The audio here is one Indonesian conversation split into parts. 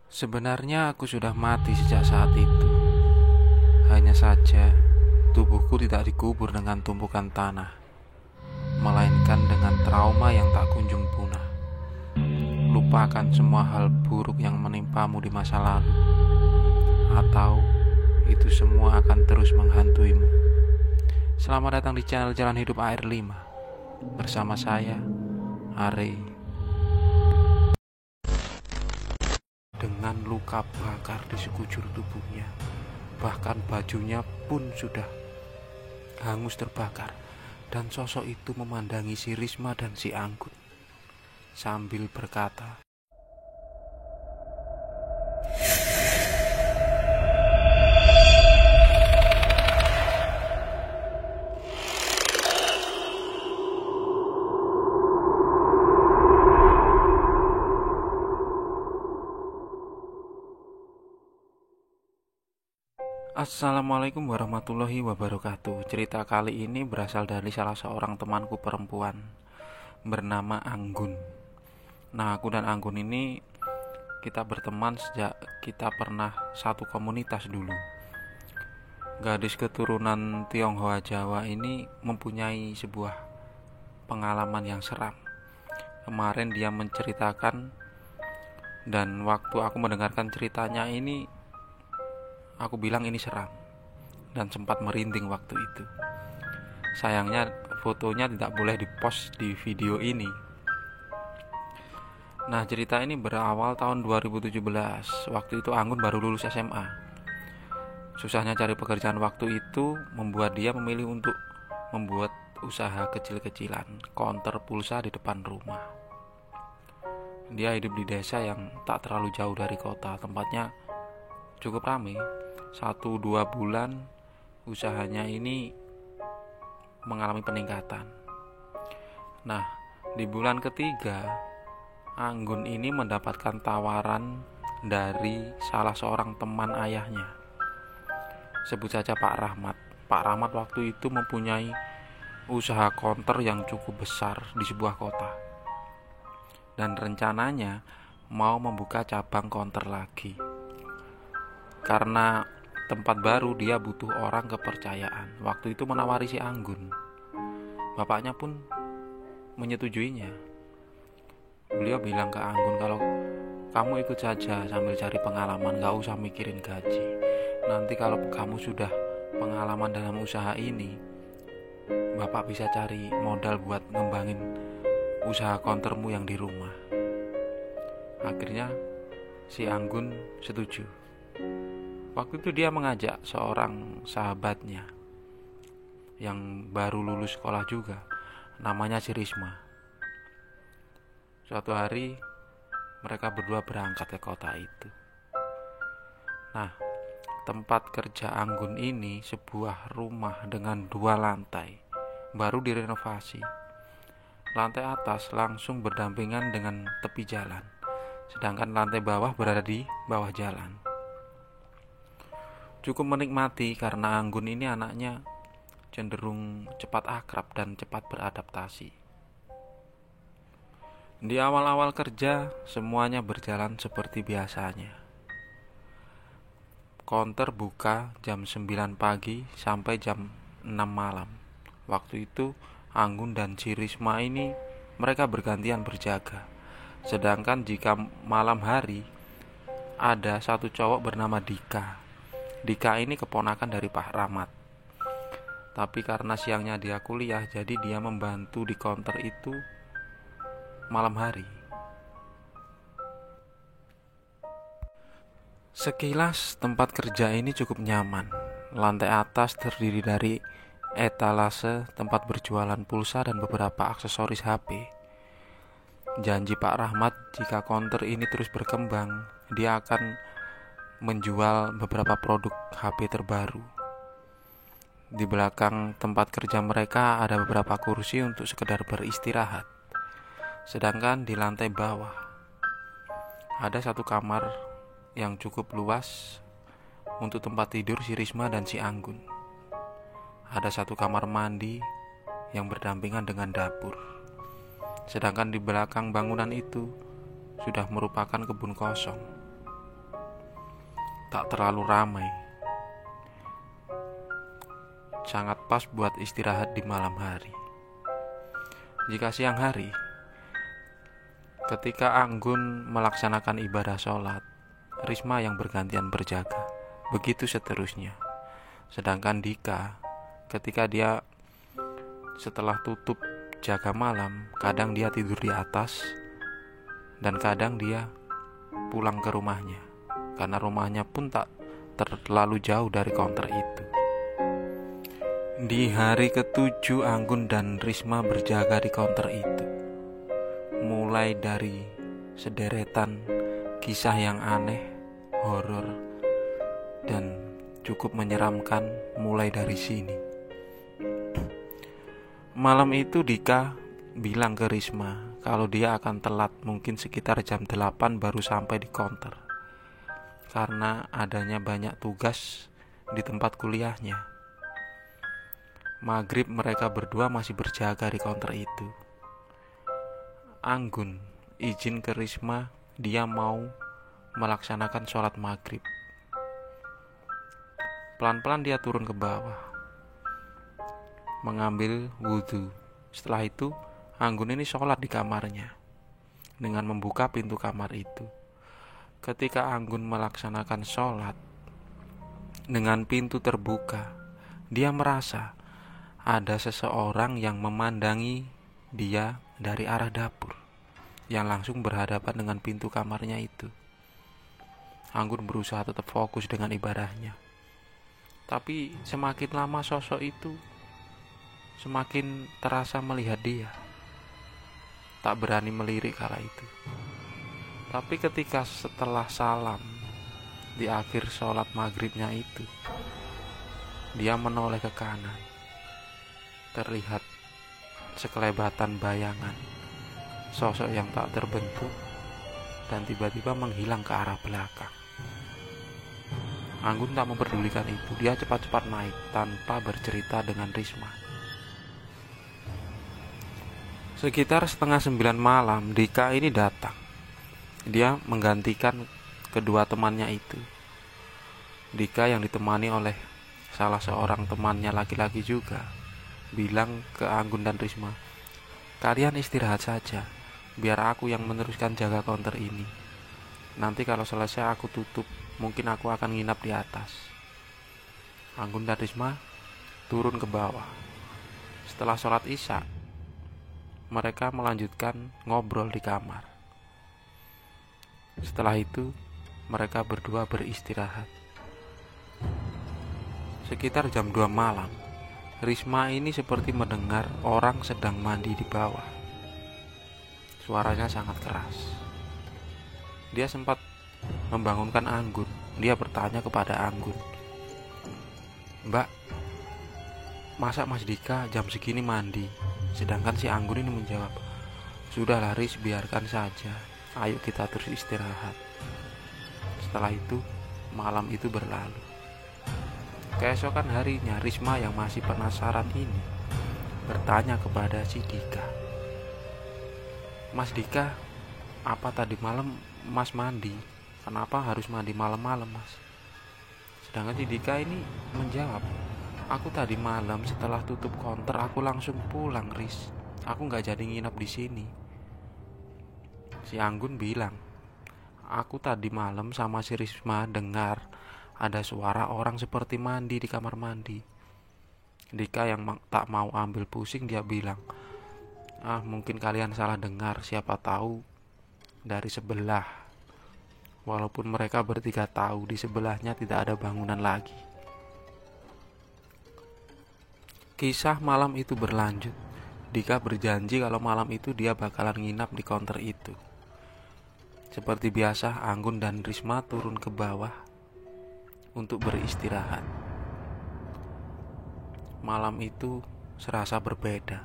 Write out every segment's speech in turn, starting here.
Sebenarnya aku sudah mati sejak saat itu. Hanya saja tubuhku tidak dikubur dengan tumpukan tanah, melainkan dengan trauma yang tak kunjung punah. Lupakan semua hal buruk yang menimpamu di masa lalu, atau itu semua akan terus menghantuimu. Selamat datang di channel Jalan Hidup AR5. Bersama saya, Are. Dengan luka bakar di sekujur tubuhnya, bahkan bajunya pun sudah hangus terbakar. Dan sosok itu memandangi si Risma dan si Anggun sambil berkata, Assalamualaikum warahmatullahi wabarakatuh. Cerita kali ini berasal dari salah seorang temanku perempuan bernama Anggun. Nah, aku dan Anggun ini kita berteman sejak kita pernah satu komunitas dulu. Gadis keturunan Tionghoa Jawa ini mempunyai sebuah pengalaman yang seram. Kemarin dia menceritakan, dan waktu aku mendengarkan ceritanya ini, aku bilang ini seram dan sempat merinding waktu itu. Sayangnya fotonya tidak boleh dipost di video ini. Nah, cerita ini berawal tahun 2017. Waktu itu Anggun baru lulus SMA. Susahnya cari pekerjaan waktu itu membuat dia memilih untuk membuat usaha kecil-kecilan, konter pulsa di depan rumah. Dia hidup di desa yang tak terlalu jauh dari kota. Tempatnya cukup ramai. 1-2 bulan usahanya ini mengalami peningkatan. Nah, di bulan ketiga Anggun ini mendapatkan tawaran dari salah seorang teman ayahnya. Sebut saja Pak Rahmat. Pak Rahmat waktu itu mempunyai usaha konter yang cukup besar di sebuah kota, dan rencananya mau membuka cabang konter lagi. Karena tempat baru, dia butuh orang kepercayaan. Waktu itu menawari si Anggun. Bapaknya pun menyetujuinya. Beliau bilang ke Anggun, kalau kamu ikut saja sambil cari pengalaman, gak usah mikirin gaji. Nanti kalau kamu sudah pengalaman dalam usaha ini, bapak bisa cari modal buat ngembangin usaha kontermu yang di rumah. Akhirnya si Anggun setuju. Waktu itu dia mengajak seorang sahabatnya yang baru lulus sekolah juga, namanya si Risma. Suatu hari mereka berdua berangkat ke kota itu. Nah, tempat kerja Anggun ini sebuah rumah dengan 2 lantai, baru direnovasi. Lantai atas langsung berdampingan dengan tepi jalan, sedangkan lantai bawah berada di bawah jalan. Cukup menikmati karena Anggun ini anaknya cenderung cepat akrab dan cepat beradaptasi. Di awal-awal kerja semuanya berjalan seperti biasanya. Konter buka jam 9 pagi sampai jam 6 malam. Waktu itu Anggun dan si Risma ini mereka bergantian berjaga. Sedangkan jika malam hari ada satu cowok bernama Dika. Dika ini keponakan dari Pak Rahmat. Tapi karena siangnya dia kuliah, jadi dia membantu di konter itu malam hari. Sekilas tempat kerja ini cukup nyaman. Lantai atas terdiri dari etalase tempat berjualan pulsa dan beberapa aksesoris HP. Janji Pak Rahmat, jika konter ini terus berkembang, dia akan menjual beberapa produk HP terbaru. Di belakang tempat kerja mereka ada beberapa kursi untuk sekedar beristirahat. Sedangkan di lantai bawah ada satu kamar yang cukup luas untuk tempat tidur si Risma dan si Anggun. Ada satu kamar mandi yang berdampingan dengan dapur. Sedangkan di belakang bangunan itu sudah merupakan kebun kosong. tak terlalu ramai. Sangat pas buat istirahat di malam hari. Jika siang hari, ketika Anggun melaksanakan ibadah sholat, Risma yang bergantian berjaga. Begitu seterusnya. Sedangkan Dika, ketika dia setelah tutup jaga malam, kadang dia tidur di atas dan kadang dia pulang ke rumahnya, karena rumahnya pun tak terlalu jauh dari counter itu. Di hari ke-7 Anggun dan Risma berjaga di counter itu. Mulai dari sederetan kisah yang aneh, horor, dan cukup menyeramkan mulai dari sini. Malam itu Dika bilang ke Risma kalau dia akan telat, mungkin sekitar jam 8 baru sampai di counter, karena adanya banyak tugas di tempat kuliahnya. Maghrib mereka berdua masih berjaga di counter itu. Anggun izin ke Risma, dia mau melaksanakan sholat maghrib. Pelan-pelan dia turun ke bawah, mengambil wudhu. Setelah itu Anggun ini sholat di kamarnya dengan membuka pintu kamar itu. Ketika Anggun melaksanakan sholat dengan pintu terbuka, dia merasa ada seseorang yang memandangi dia dari arah dapur yang langsung berhadapan dengan pintu kamarnya itu. Anggun berusaha tetap fokus dengan ibadahnya. Tapi semakin lama sosok itu semakin terasa melihat dia. Tak berani melirik kala itu. Tapi ketika setelah salam di akhir sholat maghribnya itu, dia menoleh ke kanan. Terlihat sekelebatan bayangan sosok yang tak terbentuk dan tiba-tiba menghilang ke arah belakang. Anggun tak memperdulikan itu. Dia cepat-cepat naik tanpa bercerita dengan Risma. Sekitar 8:30 malam, Dika ini datang. Dia menggantikan kedua temannya itu. Dika yang ditemani oleh salah seorang temannya laki-laki juga bilang ke Anggun dan Risma, kalian istirahat saja, biar aku yang meneruskan jaga counter ini. Nanti kalau selesai aku tutup, mungkin aku akan nginap di atas. Anggun dan Risma turun ke bawah. Setelah sholat isya, mereka melanjutkan ngobrol di kamar. Setelah itu, mereka berdua beristirahat. Sekitar jam 2 malam, Risma ini seperti mendengar orang sedang mandi di bawah. Suaranya sangat keras. Dia sempat membangunkan Anggun. Dia bertanya kepada Anggun, "Mbak, masa Mas Dika jam segini mandi?" Sedangkan si Anggun ini menjawab, "Sudahlah Ris, biarkan saja. Ayo kita terus istirahat." Setelah itu, malam itu berlalu. Keesokan harinya, Risma yang masih penasaran ini bertanya kepada si Dika, "Mas Dika, apa tadi malam Mas mandi? Kenapa harus mandi malam-malam, Mas?" Sedangkan si Dika ini menjawab, "Aku tadi malam setelah tutup counter aku langsung pulang, Ris. Aku gak jadi nginep di sini." Si Anggun bilang, "Aku tadi malam sama si Risma dengar ada suara orang seperti mandi di kamar mandi." Dika yang tak mau ambil pusing, dia bilang, "Mungkin kalian salah dengar, siapa tahu dari sebelah." Walaupun mereka bertiga tahu di sebelahnya tidak ada bangunan lagi. Kisah malam itu berlanjut. Dika berjanji kalau malam itu dia bakalan nginap di counter itu. Seperti biasa, Anggun dan Risma turun ke bawah untuk beristirahat. Malam itu serasa berbeda.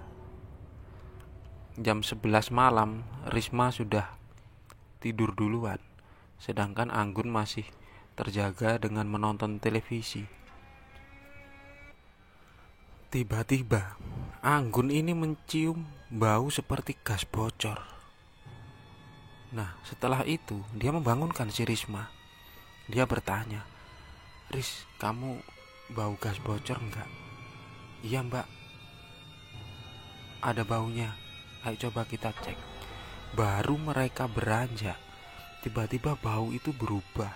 Jam 11 malam, Risma sudah tidur duluan, sedangkan Anggun masih terjaga dengan menonton televisi. Tiba-tiba, Anggun ini mencium bau seperti gas bocor. Nah, setelah itu dia membangunkan si Risma. Dia bertanya, "Riz, kamu bau gas bocor enggak?" "Iya mbak, ada baunya, ayo coba kita cek." Baru mereka beranjak, tiba-tiba bau itu berubah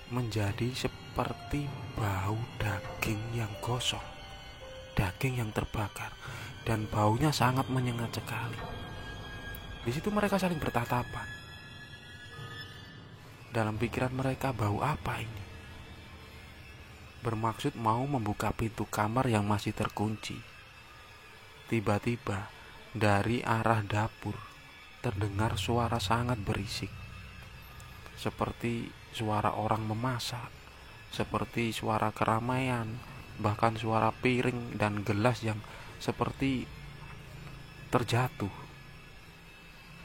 menjadi seperti bau daging yang gosong, daging yang terbakar, dan baunya sangat menyengat sekali. Di situ mereka saling bertatapan. Dalam pikiran mereka, bau apa ini? Bermaksud mau membuka pintu kamar yang masih terkunci. Tiba-tiba dari arah dapur terdengar suara sangat berisik, seperti suara orang memasak, seperti suara keramaian, bahkan suara piring dan gelas yang seperti terjatuh.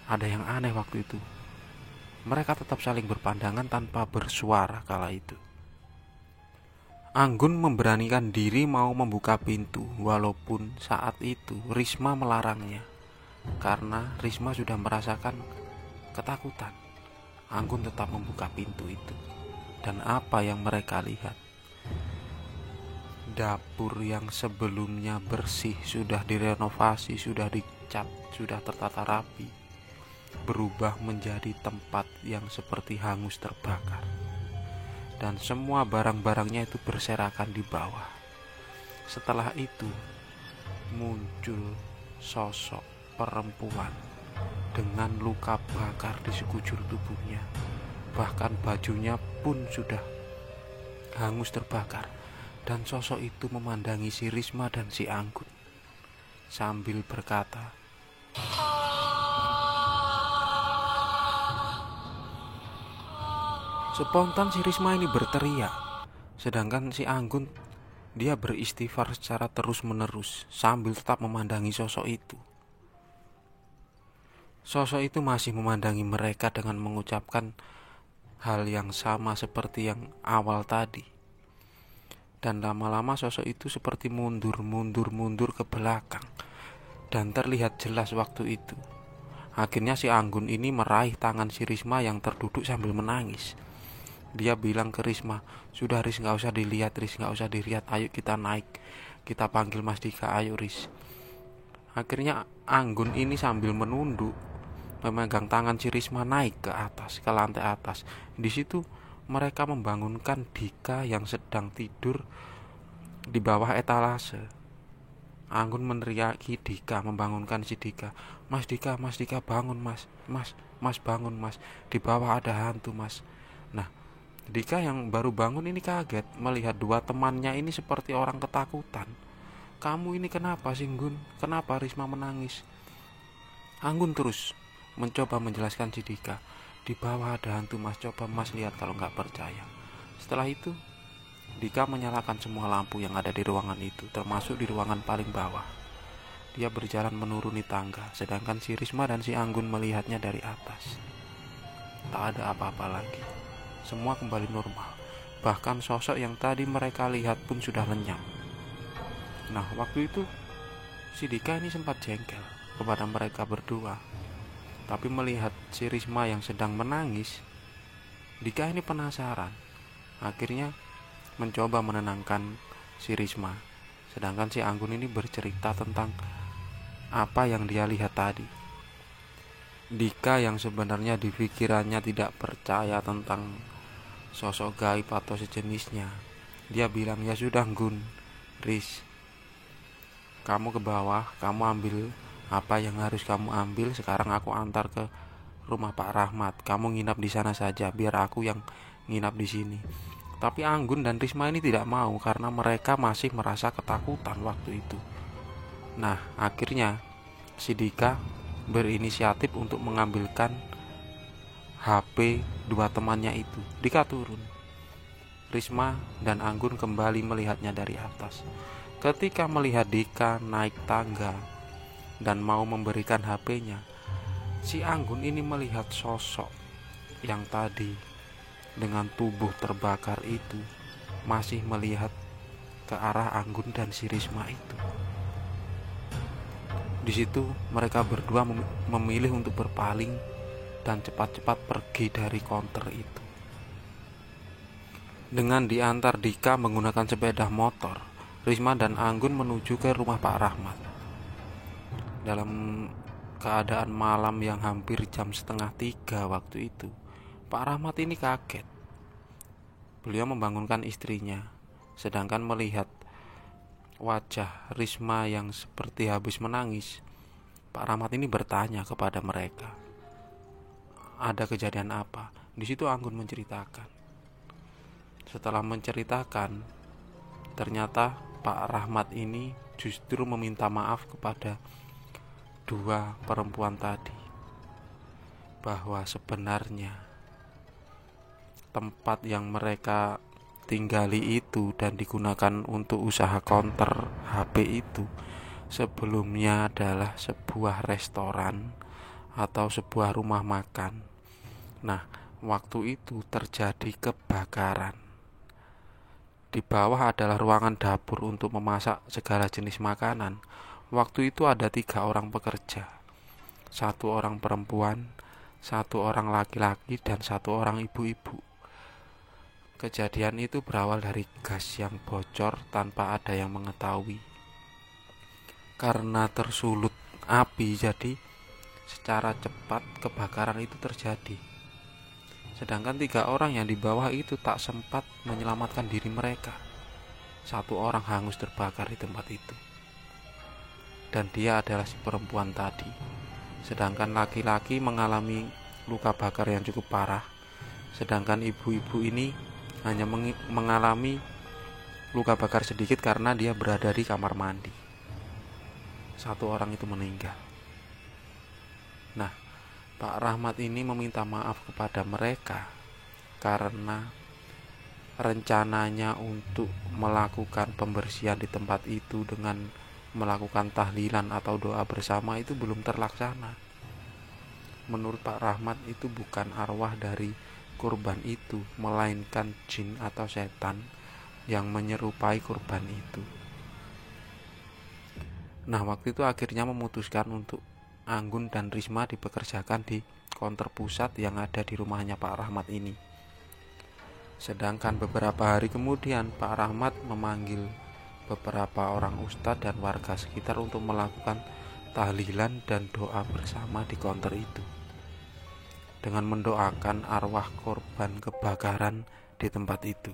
Ada yang aneh waktu itu. Mereka tetap saling berpandangan tanpa bersuara kala itu. Anggun memberanikan diri mau membuka pintu, walaupun saat itu Risma melarangnya, karena Risma sudah merasakan ketakutan. Anggun tetap membuka pintu itu. Dan apa yang mereka lihat? Dapur yang sebelumnya bersih, sudah direnovasi, sudah dicat, sudah tertata rapi, berubah menjadi tempat yang seperti hangus terbakar. Dan semua barang-barangnya itu berserakan di bawah. Setelah itu muncul sosok perempuan dengan luka bakar di sekujur tubuhnya. Bahkan bajunya pun sudah hangus terbakar. Dan sosok itu memandangi si Risma dan si Anggun sambil berkata, spontan si Risma ini berteriak, sedangkan si Anggun dia beristighfar secara terus-menerus sambil tetap memandangi sosok itu. Sosok itu masih memandangi mereka dengan mengucapkan hal yang sama seperti yang awal tadi. Dan lama-lama sosok itu seperti mundur ke belakang. Dan terlihat jelas waktu itu. Akhirnya si Anggun ini meraih tangan si Risma yang terduduk sambil menangis. Dia bilang ke Risma, "Sudah Riz, gak usah dilihat Riz, gak usah dilihat, ayo kita naik, kita panggil Mas Dika, ayo Riz." Akhirnya Anggun ini sambil menunduk memegang tangan si Risma naik ke atas, ke lantai atas. Di situ mereka membangunkan Dika yang sedang tidur di bawah etalase. Anggun meneriaki Dika, membangunkan si Dika. Mas Dika bangun mas, mas bangun mas, di bawah ada hantu mas." Nah, Dika yang baru bangun ini kaget melihat dua temannya ini seperti orang ketakutan. "Kamu ini kenapa sih Gun? Kenapa Risma menangis?" Anggun terus mencoba menjelaskan si Dika, "Di bawah ada hantu mas, coba mas lihat kalau nggak percaya." Setelah itu Dika menyalakan semua lampu yang ada di ruangan itu, termasuk di ruangan paling bawah. Dia berjalan menuruni tangga, sedangkan si Risma dan si Anggun melihatnya dari atas. Tak ada apa-apa lagi. Semua kembali normal. Bahkan sosok yang tadi mereka lihat pun sudah lenyap. Nah, waktu itu si Dika ini sempat jengkel kepada mereka berdua. Tapi melihat si Risma yang sedang menangis, Dika ini penasaran. Akhirnya mencoba menenangkan si Risma. Sedangkan si Anggun ini bercerita tentang apa yang dia lihat tadi. Dika yang sebenarnya di pikirannya tidak percaya tentang sosok gaib atau sejenisnya, dia bilang, "Ya sudah Gun, Riz, kamu ke bawah, kamu ambil apa yang harus kamu ambil. Sekarang aku antar ke rumah Pak Rahmat. Kamu nginap di sana saja, biar aku yang nginap di sini." Tapi Anggun dan Risma ini tidak mau karena mereka masih merasa ketakutan waktu itu. Nah, akhirnya si Dika berinisiatif untuk mengambilkan HP dua temannya itu. Dika turun. Risma dan Anggun kembali melihatnya dari atas. Ketika melihat Dika naik tangga dan mau memberikan HP-nya, si Anggun ini melihat sosok yang tadi dengan tubuh terbakar itu masih melihat ke arah Anggun dan si Risma itu. Di situ mereka berdua memilih untuk berpaling dan cepat-cepat pergi dari konter itu. Dengan diantar Dika menggunakan sepeda motor, Risma dan Anggun menuju ke rumah Pak Rahmat. Dalam keadaan malam yang hampir jam 2:30 waktu itu, Pak Rahmat ini kaget. Beliau membangunkan istrinya, sedangkan melihat wajah Risma yang seperti habis menangis, Pak Rahmat ini bertanya kepada mereka, ada kejadian apa? Di situ Anggun menceritakan. Setelah menceritakan, ternyata Pak Rahmat ini justru meminta maaf kepada dua perempuan tadi, bahwa sebenarnya tempat yang mereka tinggali itu dan digunakan untuk usaha counter HP itu sebelumnya adalah sebuah restoran atau sebuah rumah makan. Nah, waktu itu terjadi kebakaran. Di bawah adalah ruangan dapur untuk memasak segala jenis makanan. Waktu itu ada 3 orang pekerja, 1 orang perempuan, 1 orang laki-laki, dan 1 orang ibu-ibu. Kejadian itu berawal dari gas yang bocor tanpa ada yang mengetahui. Karena tersulut api, jadi secara cepat kebakaran itu terjadi. Sedangkan 3 orang yang di bawah itu tak sempat menyelamatkan diri mereka. 1 orang hangus terbakar di tempat itu, dan dia adalah si perempuan tadi. Sedangkan laki-laki mengalami luka bakar yang cukup parah. Sedangkan ibu-ibu ini hanya mengalami luka bakar sedikit karena dia berada di kamar mandi. 1 orang itu meninggal. Nah, Pak Rahmat ini meminta maaf kepada mereka karena rencananya untuk melakukan pembersihan di tempat itu dengan melakukan tahlilan atau doa bersama itu belum terlaksana. Menurut Pak Rahmat itu bukan arwah dari korban itu, melainkan jin atau setan yang menyerupai korban itu. Nah, waktu itu akhirnya memutuskan untuk Anggun dan Risma dipekerjakan di counter pusat yang ada di rumahnya Pak Rahmat ini. Sedangkan beberapa hari kemudian Pak Rahmat memanggil beberapa orang ustadz dan warga sekitar untuk melakukan tahlilan dan doa bersama di counter itu, dengan mendoakan arwah korban kebakaran di tempat itu.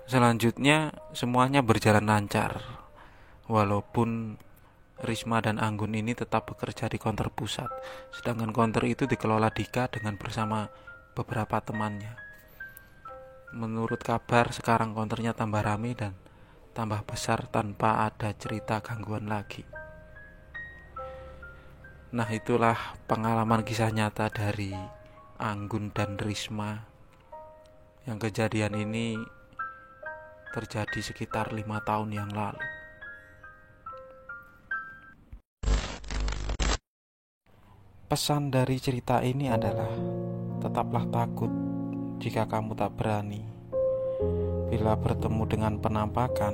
Selanjutnya semuanya berjalan lancar, walaupun Risma dan Anggun ini tetap bekerja di counter pusat, sedangkan counter itu dikelola Dika dengan bersama beberapa temannya. Menurut kabar sekarang counternya tambah ramai dan tambah besar tanpa ada cerita gangguan lagi. Nah, itulah pengalaman kisah nyata dari Anggun dan Risma, yang kejadian ini terjadi sekitar 5 tahun yang lalu. Pesan dari cerita ini adalah tetaplah takut jika kamu tak berani. Bila bertemu dengan penampakan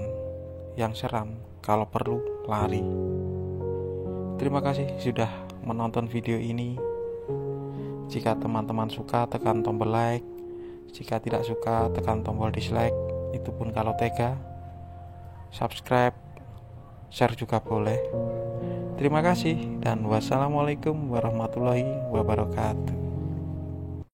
yang seram, kalau perlu lari. Terima kasih sudah menonton video ini. Jika teman-teman suka, tekan tombol like. Jika tidak suka, tekan tombol dislike. Itu pun kalau tega. Subscribe, share juga boleh. Terima kasih dan wassalamualaikum warahmatullahi wabarakatuh.